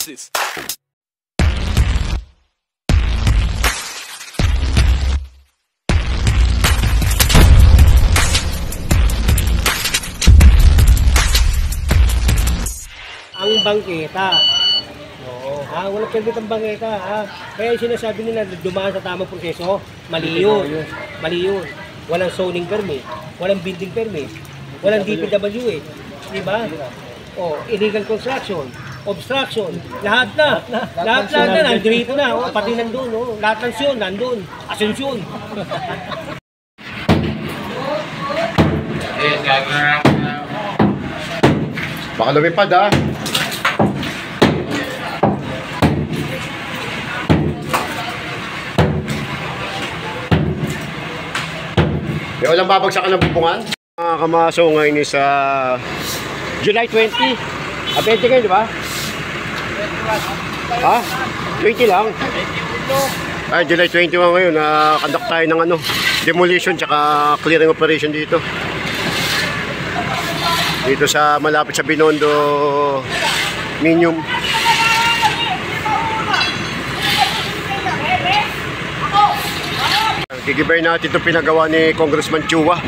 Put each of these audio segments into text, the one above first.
Deuces. Ang bangketa. Oo. Walang permit ang bangketa. Kaya yung sinasabi nila dumaan sa tamang proseso, mali yun. Mali yun. Walang zoning permit, walang building permit, walang DPWH. Diba? Illegal construction, obstruction, lahat na, nandito na, pati nandun, lahat ng siyon, nandun, Asunsyon. Baka lumipad ha. May walang babagsakan ng bubungan. Mga kamaso ngayon is July 20. 20 kayo, di ba? 20 lang. July 21 ngayon. Conduct tayo ng demolition tsaka clearing operation dito. Dito sa malapit sa Binondo Minium. Gigibay natin itong pinagawa ni Congressman Chua.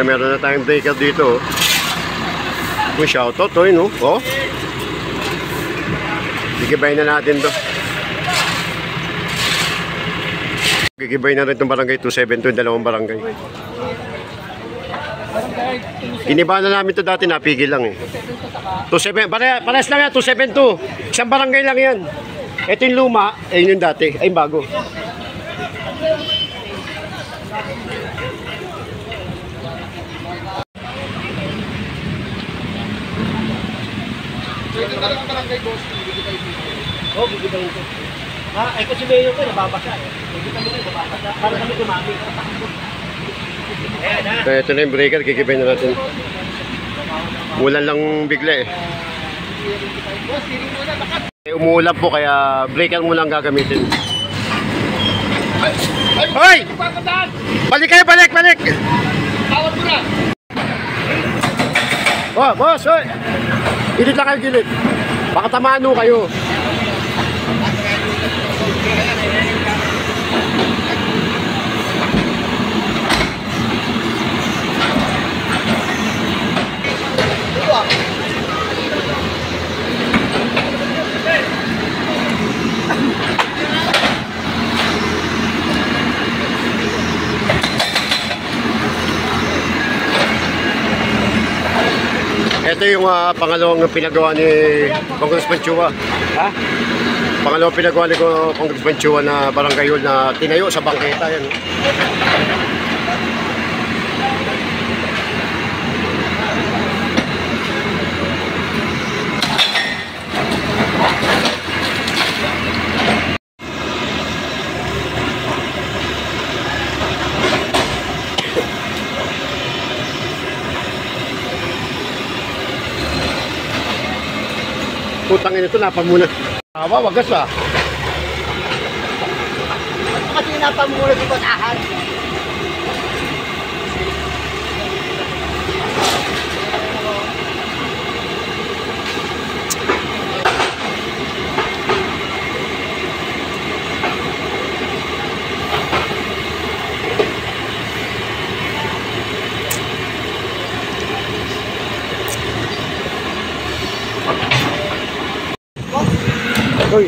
Meron na tayong breaker dito. May shoutout to yun. Gigibay na natin to. Gigibay na rin itong barangay 272, dalawang barangay. Iniba na namin to dati, napigil lang 27, parehas lang yan, 272. Isang barangay lang yan. Ito yung luma, yun yung dati, yung bago. Ito talagang barangay boss, gigibay dito. Gigibay dito. Kasi mayor ko, nababasa Hindi kami nababasa. Para kami tumami. Ito na yung breaker, gigibay na natin. Ulan lang bigla Umuulan po kaya breaker mo lang gagamitin. Hoy! Balik kayo, balik! Tawag mo na! Boss, hoy! Gilid lang kayo, gilid. Baka tamaan mo kayo. Ito yung pangalawang pinagawa ni Congressman Chua. Pangalawang pinagawa ni Congressman Chua na barangay hall na tinayo sa bangketa yan. Putangin ito, napamunat. Wagas ba? Kasi napamunat yung batahan. Hoy.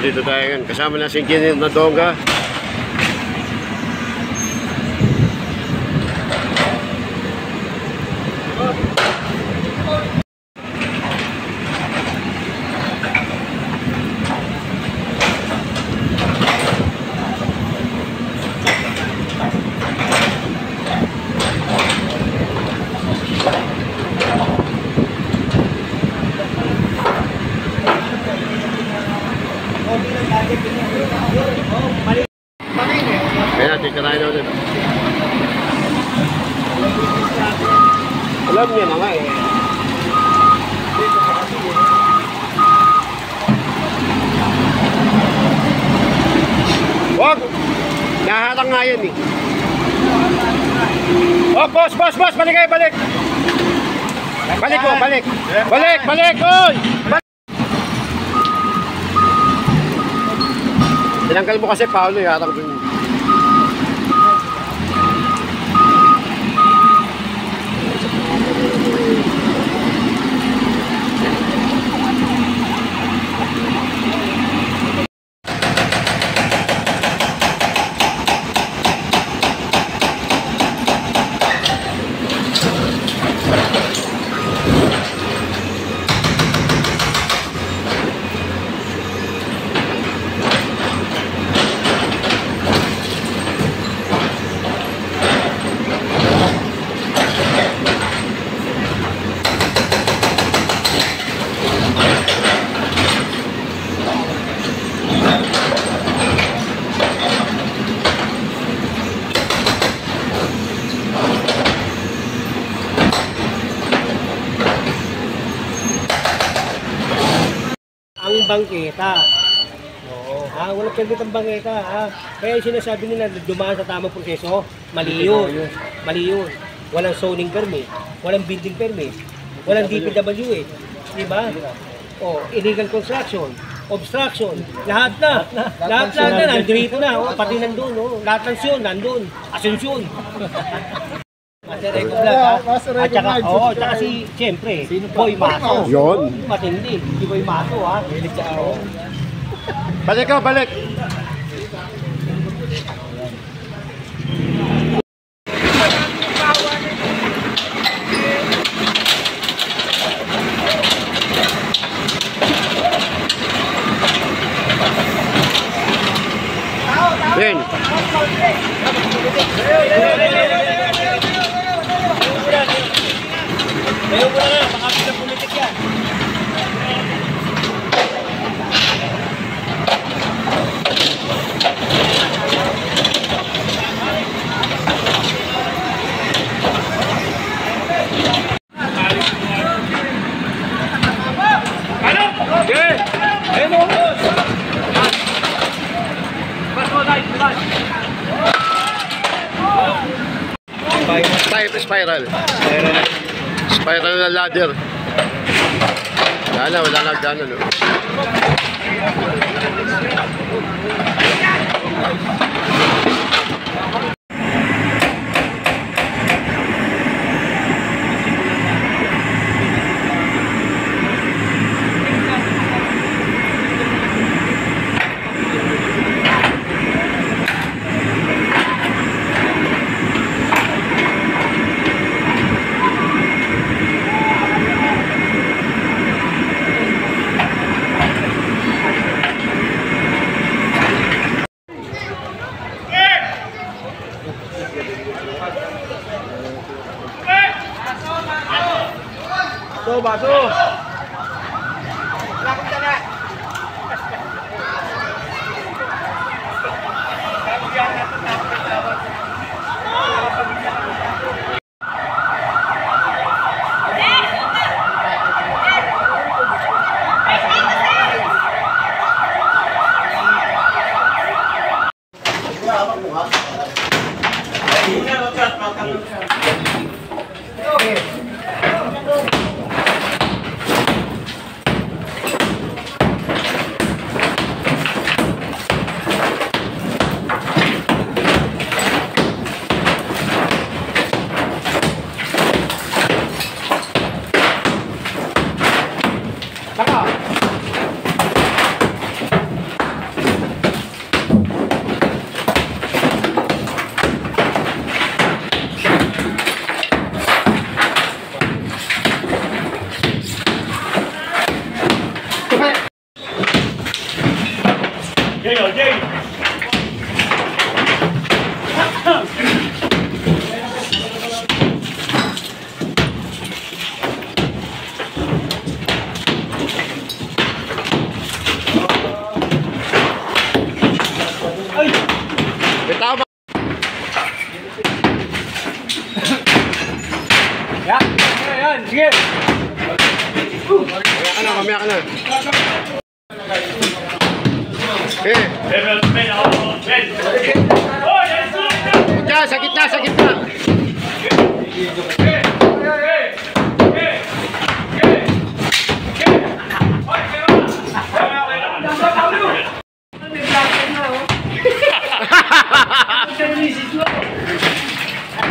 Dito tayo ngayon. Kasama na si Engineer Nadonga. Kaya natin, kanahin na ulit. Alam niya na nga eh. Wag! Naharang nga yan eh. Oh, boss! Balik kayo, balik! Balik ko, balik! Balik! Oy! Tinanggal mo kasi Paolo, harang dun. Ang bangketa. Oo. Walang permit ang bangketa. Kaya yung sinasabi nila dumaan sa tamang proseso, mali yun. Mali yun. Walang zoning permit, walang building permit, walang DPWH. Diba? Illegal construction, obstruction, lahat na. Lahat na, nandito na. Pati nandun. Lahat ng siyon, nandun. Asunsyon. Master Eco Vlog, ha? At saka si, siyempre, Boy Mato. Yun. Matindi, si Boy Mato, ha? Balik ka, balik! Yan. Ayaw mo na, baka pinapulitik yan. Ano? Okay! Ayaw mo! Spiral na ladder. Wala na gano'n, no? Baso. Lakot ka na. Yan, sige. Mamaya ka na. Eh. Diyan, sa gitna, sa gitna.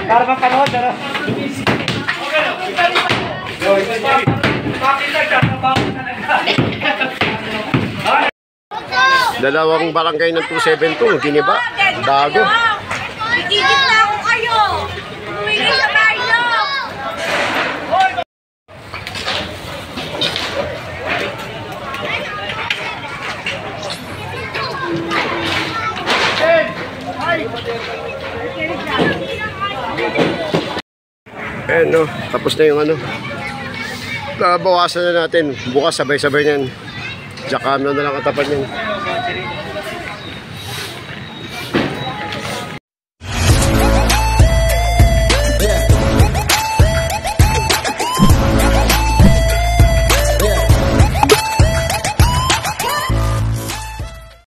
Para mapanood, ano? Dalawang barangay ng 272, Giniba, bago. Igigit na ako kayo! Humingi sa tayo! Ayan, no, tapos na yung ano. Bawasan na natin. Bukas sabay-sabay niyan. Jack cam na lang katapat niyan.